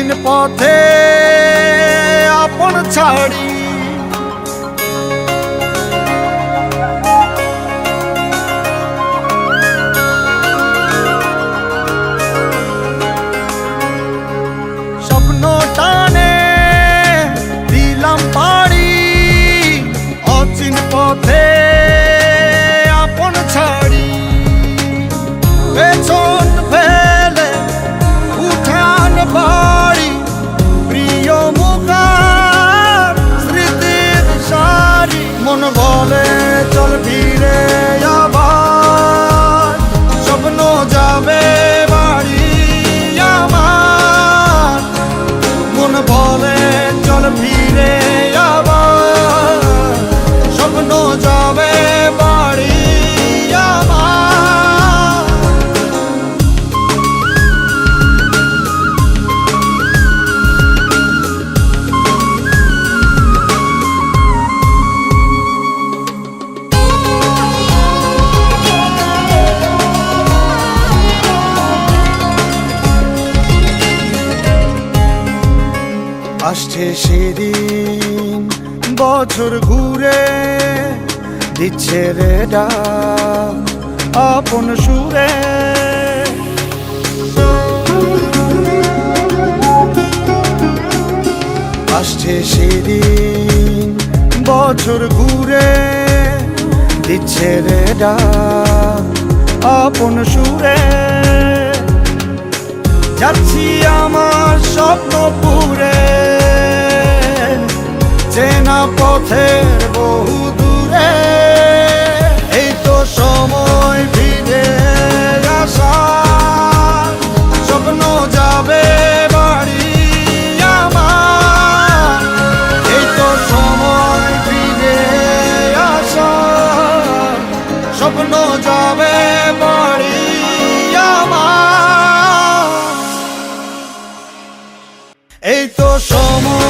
অচিন পথে আপন ছাড়ি স্বপ্ন টানে দিলাম পাড়ি অচিন পথে আপন ছাড়ি পেছন ফেলে উঠান বাড়ি প্রিয় মুখার স্মৃতির সারি মন বলে চল ফিরে আবার স্বপ্ন যাবে বাড়ি আমার মন বলে চল ফিরে আবার স্বপ্ন যাবে বাড়ি আমার আসছে সেদিন বছর ঘুরে দিচ্ছে রে ডাক আপন সুরে আসছে সেদিন বছর ঘুরে দিচ্ছে রে ডাক আপন সুরে যাচ্ছি আমার স্বপ্ন পুরে চেনা পথের বহু দূরে এই তো সময় ফিরে আসার স্বপ্ন যাবে বাড়ি আমার এই তো সময় ফিরে আসার স্বপ্ন যাবে বাড়ি আমার এই তো সময়